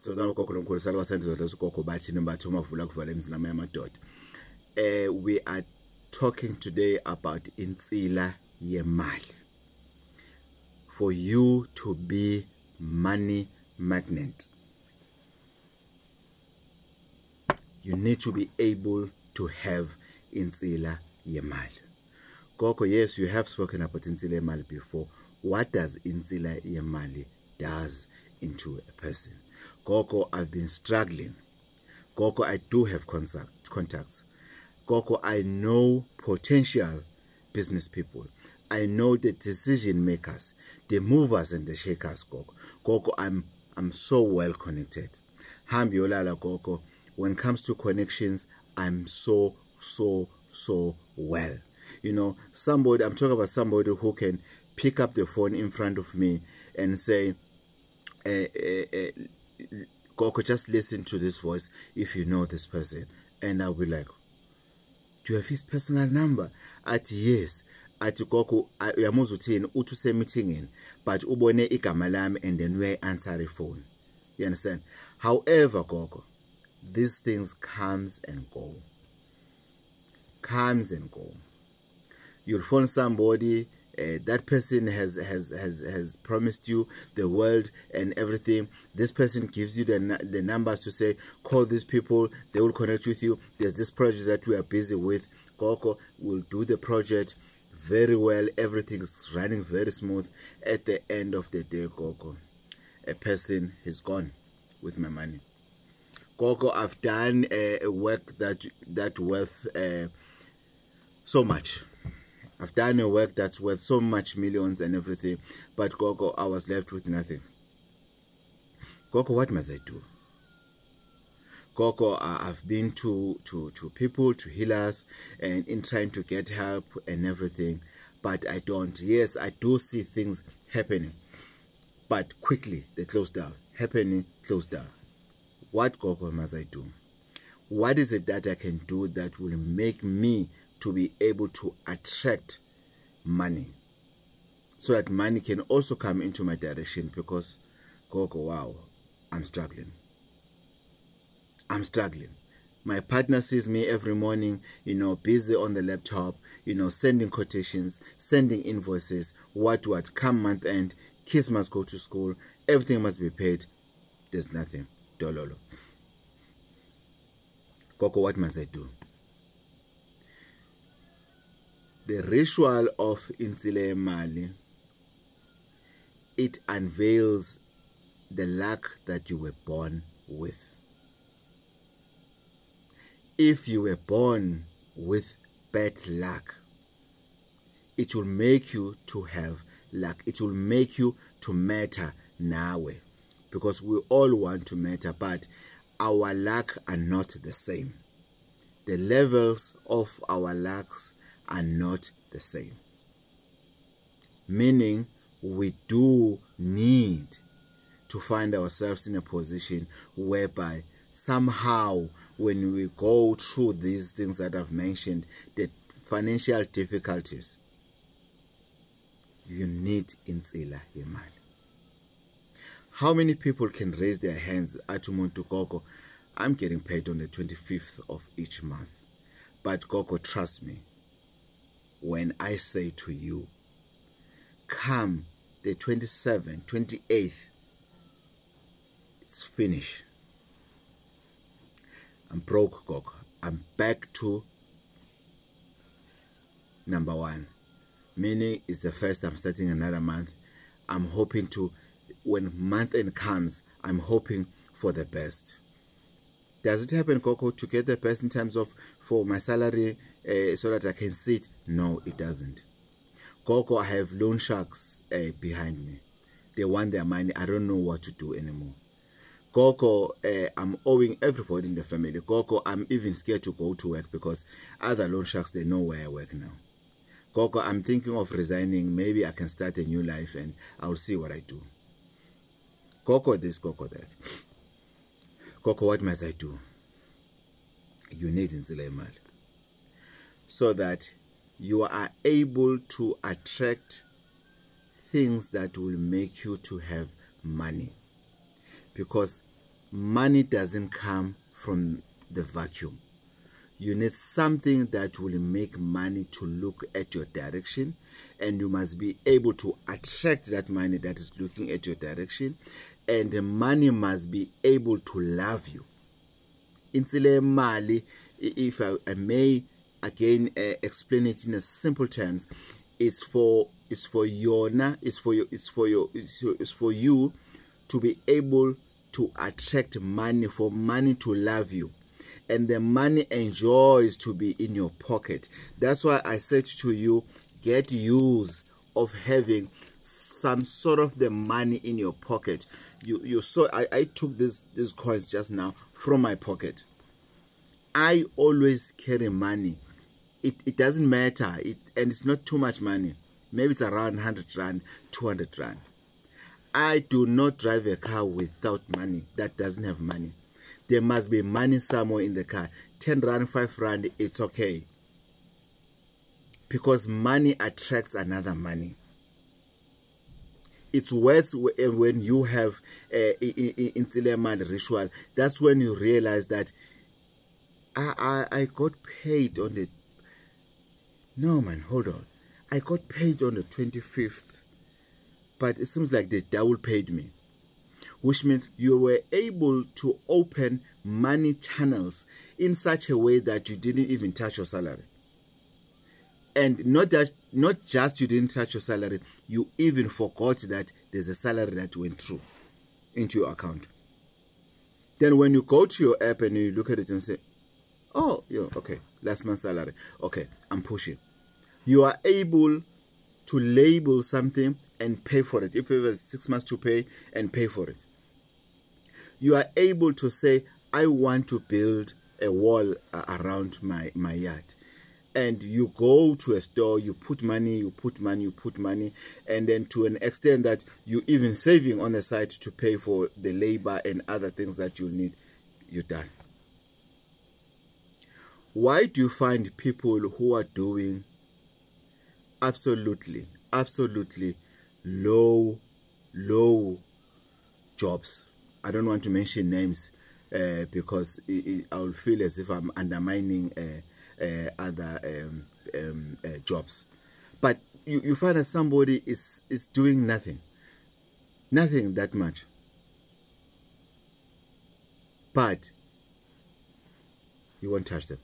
So zama gogo nomkhulu salwa senzo lezo gogo bathi nimbathu mavula kuvala emzini amadoda. We are talking today about insila yemali. For you to be money magnet, you need to be able to have insila yemali. Gogo, yes, you have spoken about insila yemali before. What does insila yemali does into a person? Gogo, I've been struggling. Gogo, I do have contacts. Gogo, I know potential business people. I know the decision makers, the movers and the shakers, Gogo. Gogo, I'm so well connected. Hambi olala, Gogo. When it comes to connections, I'm so well. You know, I'm talking about somebody who can pick up the phone in front of me and say, Gogo, just listen to this voice if you know this person. And I'll be like, do you have his personal number? Yes. Gogo, uyamuzwa uthini uthi use meeting but ubone igama lami and then we answer the phone. You understand? However, Gogo, these things comes and go. You'll phone somebody, that person has promised you the world and everything. This person gives you the numbers to say, call these people, they will connect with you. There's this project that we are busy with. Gogo will do the project very well. Everything's running very smooth. At the end of the day, Gogo, a person is gone with my money. Gogo, I've done a work that worth so much. I've done a work that's worth so much millions and everything, but Gogo, I was left with nothing. Gogo, what must I do? Gogo, I've been to people, to healers, and in trying to get help and everything, but I don't. Yes, I do see things happening, but quickly they close down. Happening, close down. What, Gogo, must I do? What is it that I can do that will make me to be able to attract money, so that money can also come into my direction? Because, Gogo, wow, I'm struggling. My partner sees me every morning, you know, busy on the laptop, you know, sending quotations, sending invoices, what, come month end, kids must go to school, everything must be paid. There's nothing. Dololo. Gogo, what must I do? The ritual of insila yemali, it unveils the luck that you were born with. If you were born with bad luck, it will make you to have luck. It will make you to matter nawe, because we all want to matter, but our luck are not the same. The levels of our lucks are not the same. Meaning, we do need to find ourselves in a position whereby somehow when we go through these things that I've mentioned, the financial difficulties, you need insila yemali. How many people can raise their hands at umuntu, Gogo, I'm getting paid on the 25th of each month, but Gogo, trust me, when I say to you, come the 27th, 28th, it's finished. I'm broke, Gogo. I'm back to number one. Meaning it's the first, I'm starting another month. I'm hoping to, when month end comes, I'm hoping for the best. Does it happen, Gogo, to get the best in terms of for my salary so that I can sit? No, it doesn't. Gogo, I have loan sharks behind me. They want their money. I don't know what to do anymore. Gogo, I'm owing everybody in the family. Gogo, I'm even scared to go to work because other loan sharks, they know where I work now. Gogo, I'm thinking of resigning. Maybe I can start a new life and I'll see what I do. Gogo this, Gogo that. Gogo, what must I do? You need insila yemali, so that you are able to attract things that will make you to have money. Because money doesn't come from the vacuum. You need something that will make money to look at your direction, and you must be able to attract that money that is looking at your direction, and the money must be able to love you. Insile mali, if I may again explain it in a simple terms, it's for you to be able to attract money, for money to love you, and the money enjoys to be in your pocket. That's why I said to you, get use of having some sort of the money in your pocket. You saw I took these coins just now from my pocket. I always carry money. It doesn't matter, and it's not too much money. Maybe it's around 100 rand, 200 rand. I do not drive a car without money that doesn't have money. There must be money somewhere in the car. 10 rand, 5 rand, it's okay. Because money attracts another money. It's worse when you have in Tsileman ritual. That's when you realize that I got paid on the... No, man, hold on. I got paid on the 25th. But it seems like they double paid me. Which means you were able to open money channels in such a way that you didn't even touch your salary. And not just you didn't touch your salary, you even forgot that there's a salary that went through into your account. Then when you go to your app and you look at it and say, oh, yeah, okay, last month's salary. Okay, I'm pushing. You are able to label something and pay for it. If it was 6 months to pay, and pay for it. You are able to say, I want to build a wall around my yard. And you go to a store, you put money, and then to an extent that you're even saving on the side to pay for the labor and other things that you need, you're done. Why do you find people who are doing absolutely low jobs? I don't want to mention names because I will feel as if I'm undermining other jobs. But you find that somebody is doing nothing that much, but you won't touch them.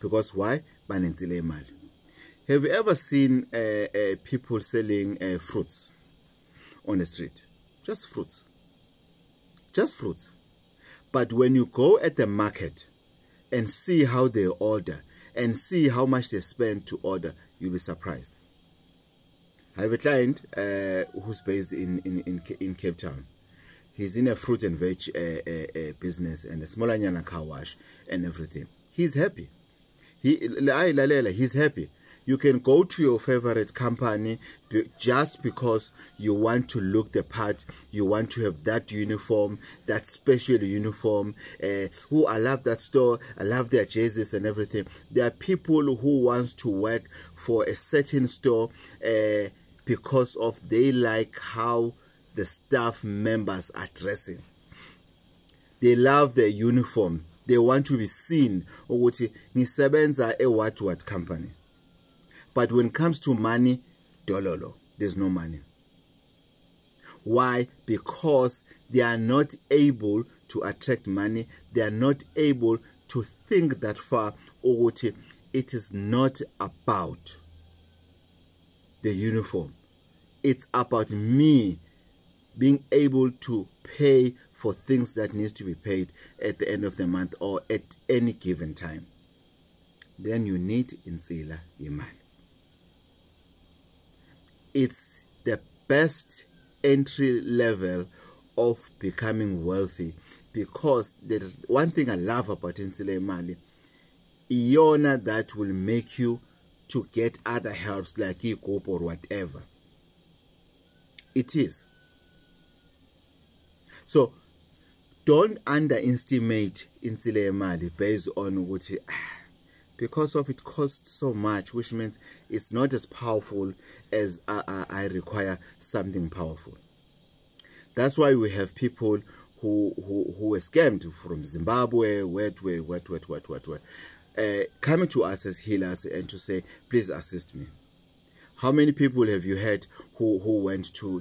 Because why? Banenzile imali. Have you ever seen people selling fruits on the street? Just fruits. Just fruits. But when you go at the market and see how they order and see how much they spend to order, you'll be surprised. I have a client who's based in Cape Town. He's in a fruit and veg business and a small anyana car wash and everything. He's happy. He's happy. You can go to your favorite company just because you want to look the part. You want to have that uniform, that special uniform. I love that store. I love their jerseys and everything. There are people who want to work for a certain store because of they like how the staff members are dressing. They love their uniform. They want to be seen. Nisebenza a what company. But when it comes to money, dololo, there's no money. Why? Because they are not able to attract money. They are not able to think that far. It is not about the uniform. It's about me being able to pay for things that needs to be paid at the end of the month or at any given time. Then you need insila imali. It's the best entry level of becoming wealthy, because there's one thing I love about insila imali, iyona that will make you to get other helps like e-coop or whatever. It is. So don't underestimate insila imali based on what because of it costs so much, which means it's not as powerful as I require something powerful. That's why we have people who were scammed from Zimbabwe, what, coming to us as healers and to say, please assist me. How many people have you had who went to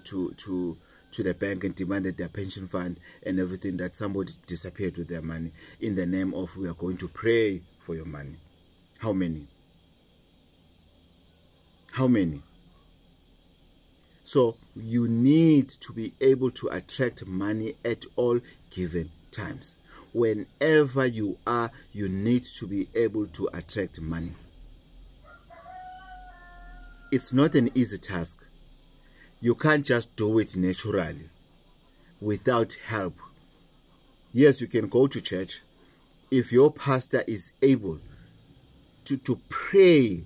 the bank and demanded their pension fund and everything, that somebody disappeared with their money in the name of, we are going to pray for your money? How many? How many? So you need to be able to attract money at all given times. Whenever you are, you need to be able to attract money. It's not an easy task. You can't just do it naturally without help. Yes, you can go to church. If your pastor is able to pray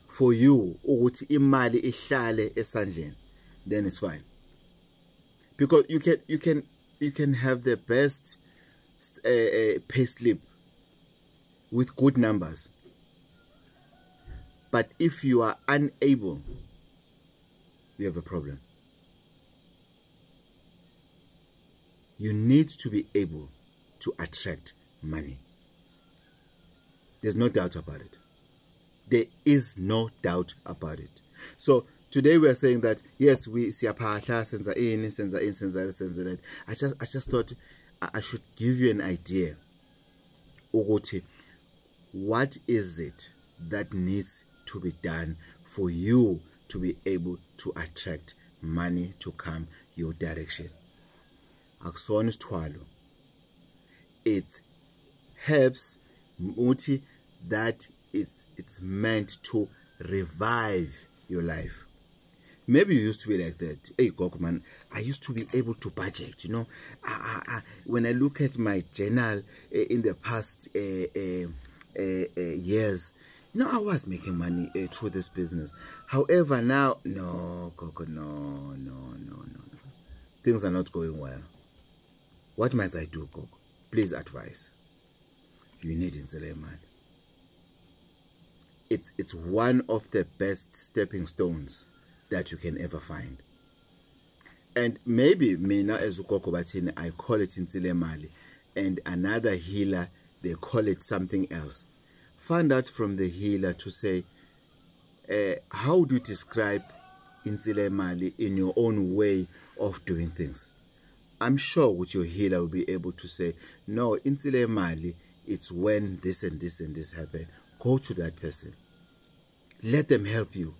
for you, ukuthi imali ihlale esandleni, then it's fine. Because you can have the best pay slip with good numbers, but if you are unable, you have a problem. You need to be able to attract money. There's no doubt about it. There is no doubt about it. So today we are saying that yes, we siyapahla senza ini, senza in, senza that. I just thought I should give you an idea. Ukuthi, what is it that needs to be done for you to be able to attract money to come your direction? Akusona isithwalo. It helps muti that it's meant to revive your life. Maybe you used to be like that. Hey, Gogo, man, I used to be able to budget, you know. When I look at my journal in the past years, you know, I was making money through this business. However, now, no, Gogo, no. Things are not going well. What must I do, Gogo? Please advise. You need Inselemali. It's one of the best stepping stones that you can ever find. And maybe mina as ugogo bathini, I call it Inselemali, and another healer, they call it something else. Find out from the healer to say, how do you describe Inselemali in your own way of doing things? I'm sure with your healer will be able to say, no, Inselemali, it's when this and this and this happen. Go to that person. Let them help you.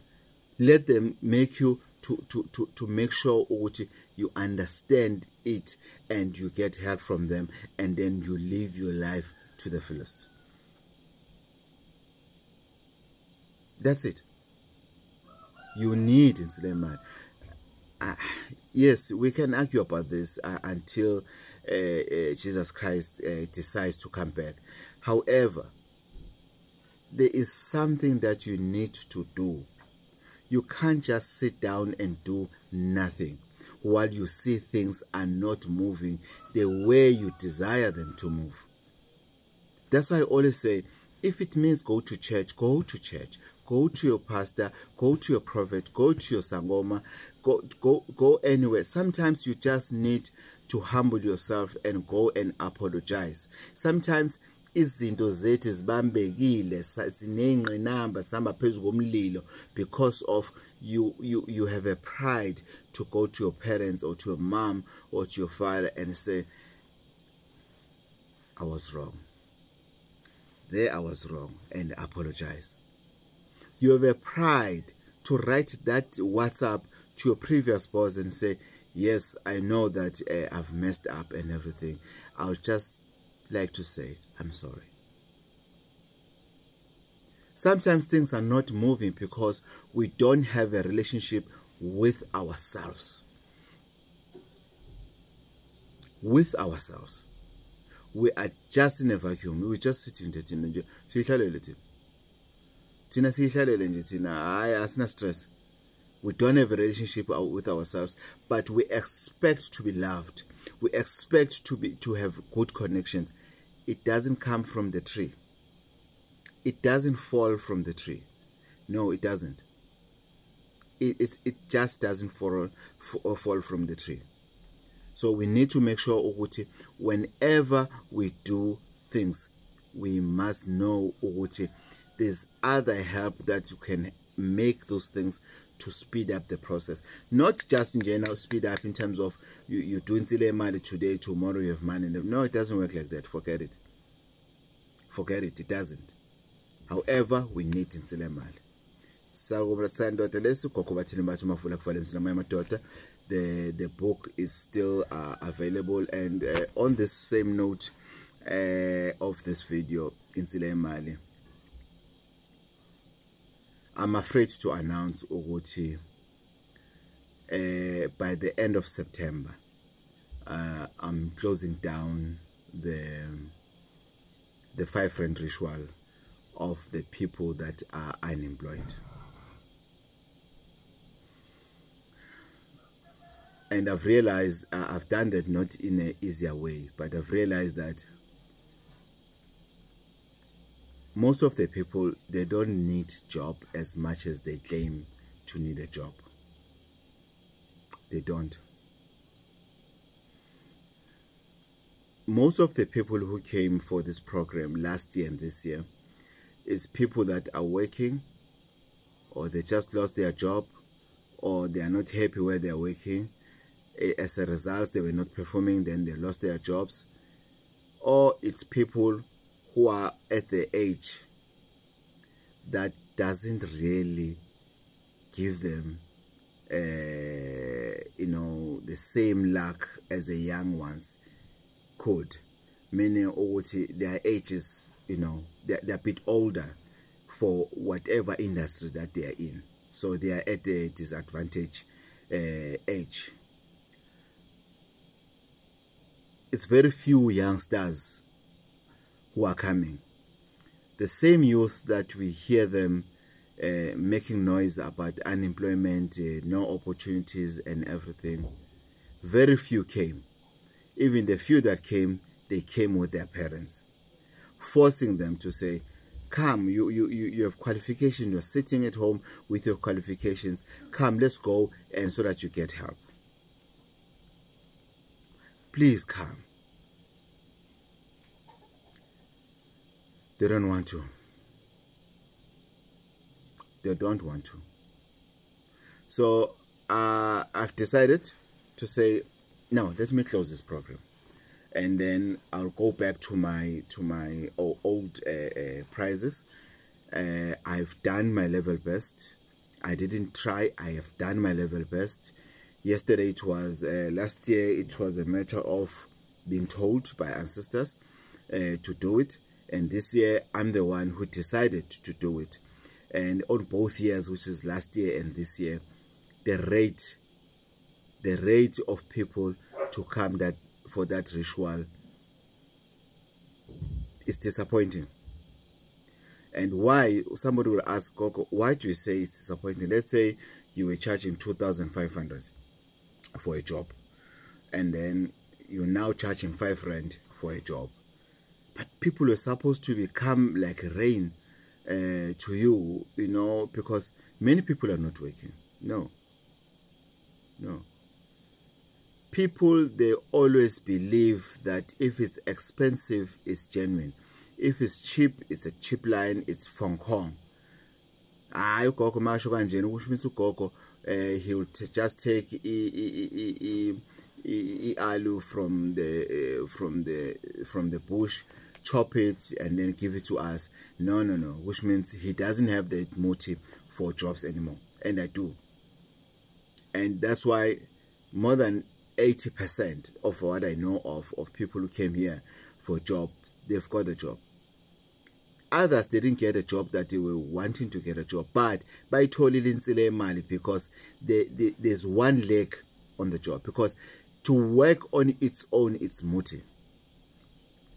Let them make you to make sure you understand it and you get help from them, and then you live your life to the fullest. That's it. You need Inselemali. Yes, we can argue about this until Jesus Christ decides to come back. However, there is something that you need to do. You can't just sit down and do nothing while you see things are not moving the way you desire them to move. That's why I always say, if it means go to church, go to church. Go to your pastor, go to your prophet, go to your sangoma, go anywhere. Sometimes you just need to humble yourself and go and apologize. Sometimes izinto zethu zibambekile sinengqinamba sihamba phezulu komlilo because of you have a pride to go to your parents or to your mom or to your father and say, I was wrong. There I was wrong, and apologize. You have a pride to write that WhatsApp to your previous boss and say, yes, I know that I've messed up and everything. I'll just like to say, I'm sorry. Sometimes things are not moving because we don't have a relationship with ourselves. With ourselves. We are just in a vacuum. We're just sitting there. Stress. We don't have a relationship with ourselves, but we expect to be loved. We expect to have good connections. It doesn't come from the tree. It doesn't fall from the tree. No, it doesn't. It just doesn't fall from the tree. So we need to make sure ukuthi whenever we do things, we must know ukuthi there's other help that you can make those things to speed up the process. Not just in general speed up in terms of you doing money today, tomorrow you have money. No, it doesn't work like that. Forget it. Forget it. It doesn't. However, we need mali. The book is still available, and on this same note of this video, mali, I'm afraid to announce ukuthi by the end of September I'm closing down the 5 rand ritual of the people that are unemployed. And I've realized I've done that not in an easier way, but I've realized that most of the people, they don't need job as much as they claim to need a job. They don't. Most of the people who came for this program last year and this year is people that are working, or they just lost their job, or they are not happy where they are working. As a result, they were not performing, then they lost their jobs. Or it's people who are at the age that doesn't really give them you know, the same luck as the young ones could, meaning their age is, you know, they're a bit older for whatever industry that they are in, so they are at a disadvantage age. It's very few youngsters who are coming. The same youth that we hear them making noise about unemployment, no opportunities and everything, very few came. Even the few that came, they came with their parents, forcing them to say, come, you have qualifications, you're sitting at home with your qualifications, come, let's go, and so that you get help. Please come. They don't want to. They don't want to. So I've decided to say, no, let me close this program, and then I'll go back to my old prizes. I've done my level best. I didn't try. I have done my level best. Yesterday it was last year it was a matter of being told by ancestors to do it, and this year I'm the one who decided to do it. And on both years, which is last year and this year, the rate of people to come for that ritual is disappointing. And why? Somebody will ask, Gogo, why do you say it's disappointing? Let's say you were charging 2,500 for a job, and then you're now charging 5 rand for a job. But people were supposed to become like rain to you, you know, because many people are not working. No. People, they always believe that if it's expensive, it's genuine. If it's cheap, it's a cheap line, it's Hong Kong. Ugogo masho kanjena, which means ugogo he will just take alu from the bush, chop it and then give it to us. No, which means he doesn't have that motive for jobs anymore, and I do. And that's why more than 80% of what I know of people who came here for jobs, they've got a job. Others didn't get a job that they were wanting to get a job, but by totally mali, because there's one leg on the job, because to work on its own, it's motive.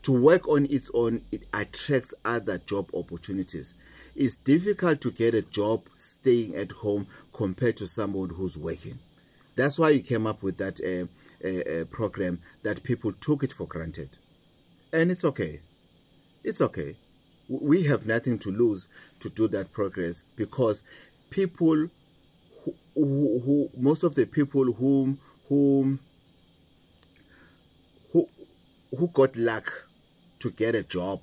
To work on its own, it attracts other job opportunities. It's difficult to get a job staying at home compared to someone who's working. That's why you came up with that program, that people took it for granted. And it's okay. It's okay. We have nothing to lose to do that progress, because people who most of the people whom who got luck to get a job,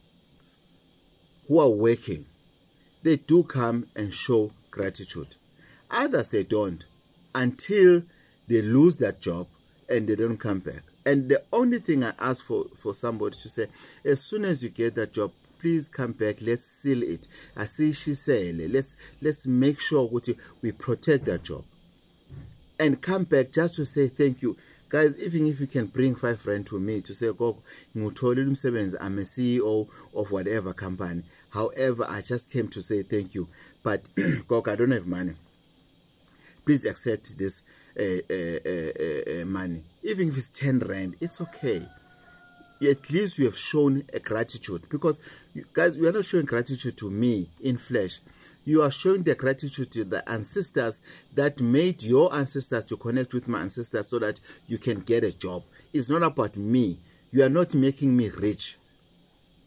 who are working, they do come and show gratitude. Others, they don't, until they lose that job and they don't come back. And the only thing I ask for somebody to say, as soon as you get that job, please come back. Let's seal it. I see she say, let's make sure we protect that job. And come back just to say thank you. Guys, even if you can bring 5 rand to me to say, Gogo, I'm a CEO of whatever company. However, I just came to say thank you. But, Gogo, I don't have money. Please accept this money. Even if it's 10 rand, it's okay. At least you have shown a gratitude. Because, guys, you are not showing gratitude to me in flesh. You are showing the gratitude to the ancestors that made your ancestors to connect with my ancestors so that you can get a job. It's not about me. You are not making me rich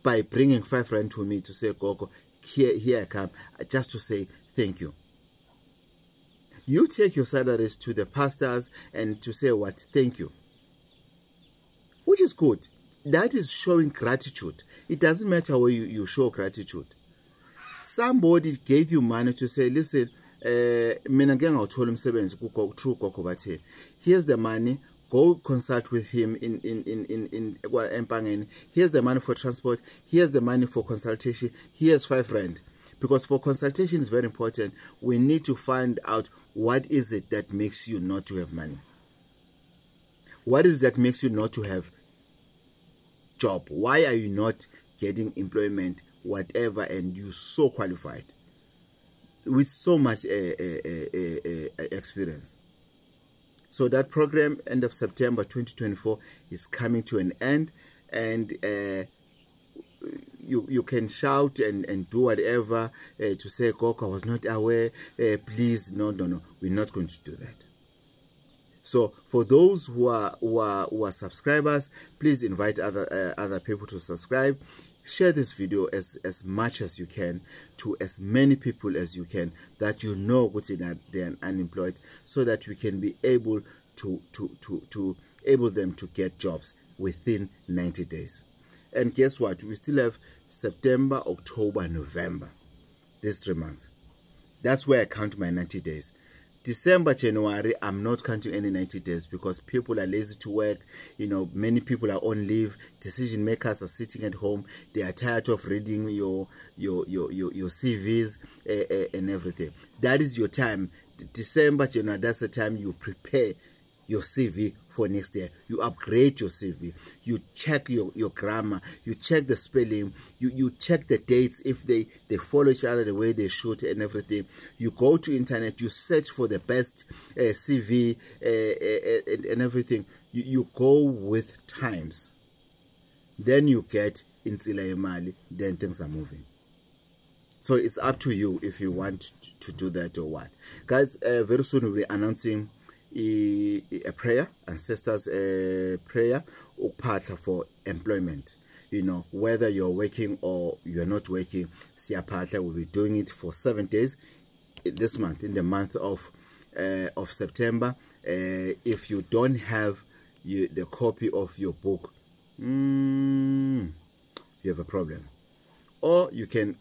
by bringing 5 rand to me to say, Gogo, here I come, just to say thank you. You take your salaries to the pastors and to say what? Thank you. Which is good. That is showing gratitude. It doesn't matter where you show gratitude. Somebody gave you money to say, listen, here's the money, go consult with him in Empangeni. Here's the money for transport, here's the money for consultation, here's 5 rand. Because for consultation is very important. We need to find out what is it that makes you not to have money. What is that makes you not to have job? Why are you not getting employment, whatever, and you're so qualified with so much experience? So that program, end of September 2024, is coming to an end, and you can shout and do whatever to say, Gogo, I was not aware, please, no, we're not going to do that. So for those who are subscribers, please invite other people to subscribe. Share this video as much as you can to as many people as you can that you know that they are unemployed, so that we can be able to able them to get jobs within 90 days. And guess what? We still have September, October, November. These 3 months. That's where I count my 90 days. December, January, I'm not counting any 90 days because people are lazy to work. You know, many people are on leave. Decision makers are sitting at home. They are tired of reading your CVs and everything. That is your time. December, January, that's the time you prepare your CV for next year. You upgrade your CV. You check your grammar. You check the spelling. You check the dates if they follow each other the way they should and everything. You go to internet. You search for the best CV and everything. You go with times. Then you get Insila Imali. Then things are moving. So it's up to you if you want to do that or what. Guys, very soon we'll be announcing a prayer, ancestors prayer, ukuphatha for employment. You know, whether you're working or you're not working, Siyaphatha will be doing it for 7 days this month, in the month of September. If you don't have the copy of your book, you have a problem. Or you can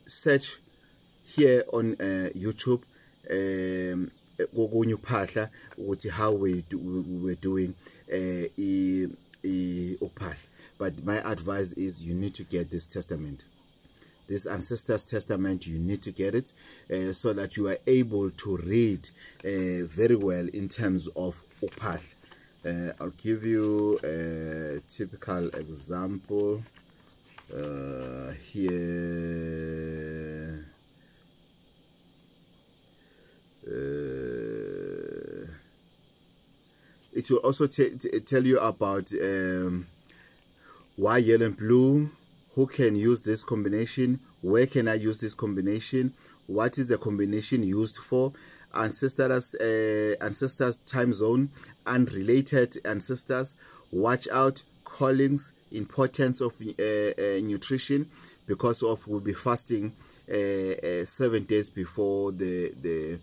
search here on YouTube, how we were doing uphahla. But my advice is you need to get this testament, this ancestors testament. You need to get it so that you are able to read very well in terms of uphahla. I'll give you a typical example here. It will also tell you about why yellow and blue, who can use this combination, where can I use this combination, what is the combination used for, ancestors time zone, unrelated ancestors, watch out, callings, importance of nutrition, because of we'll be fasting 7 days before the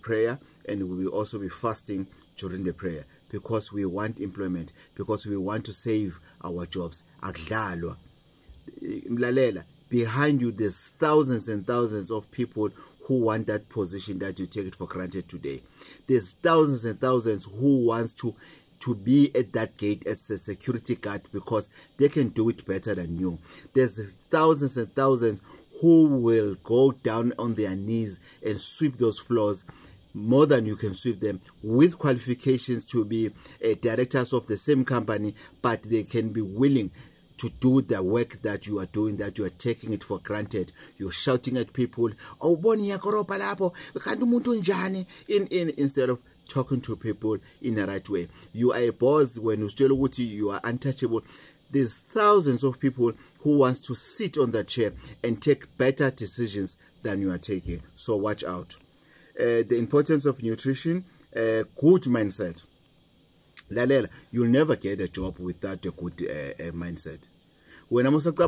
prayer, and we will also be fasting during the prayer. because we want employment, because we want to save our jobs. Akudlalwa. Mlalela, behind you there's thousands and thousands of people who want that position that you take it for granted today. There's thousands and thousands who wants to be at that gate as a security guard because they can do it better than you. There's thousands and thousands who will go down on their knees and sweep those floors more than you can sweep them, with qualifications to be directors of the same company, but they can be willing to do the work that you are doing, that you are taking it for granted. You're shouting at people, oh, boni yakoropa lapo, kanti umuntu njani, instead of talking to people in the right way. You are a boss when you are untouchable. There's thousands of people who wants to sit on that chair and take better decisions than you are taking. So watch out. The importance of nutrition, good mindset. Lalela, you'll never get a job without a good mindset. When I'm also you know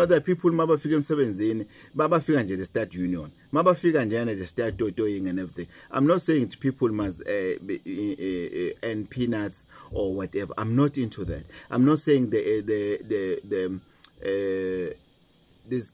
that people maba fika emsebenzini, maba fika nje the start union, maba fika nje the start toying and everything. I'm not saying people must earn peanuts or whatever. I'm not into that. I'm not saying these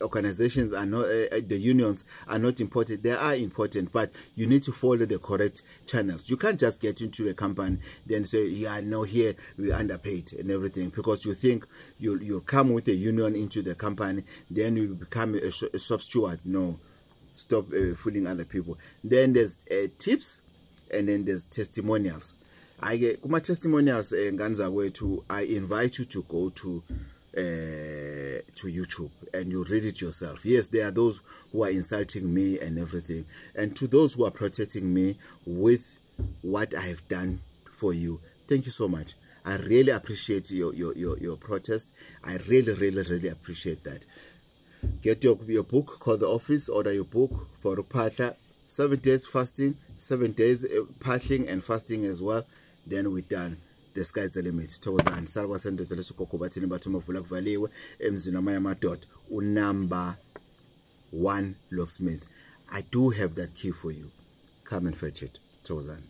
organizations are not, the unions are not important. They are important, but you need to follow the correct channels. You can't just get into a company then say, yeah, no, here we're underpaid and everything, because you think you'll come with a union into the company, then you become a shop steward. No, stop fooling other people. Then there's tips, and then there's testimonials. I get my testimonials nganza wethu. I invite you to go to YouTube and you read it yourself. Yes, there are those who are insulting me and everything, and to those who are protecting me with what I have done for you, thank you so much. I really appreciate your protest. I really appreciate that. Get your book, call the office, order your book for Rupatla. 7 days fasting, 7 days pathing and fasting as well. Then we're done. The sky's the limit. Thokozani salwa sendoda lesukoko bathini bathuma vula kuvaliwe emzini amanye amadoda unumber 1 locksmith. I do have that key for you. Come and fetch it. Thokozani.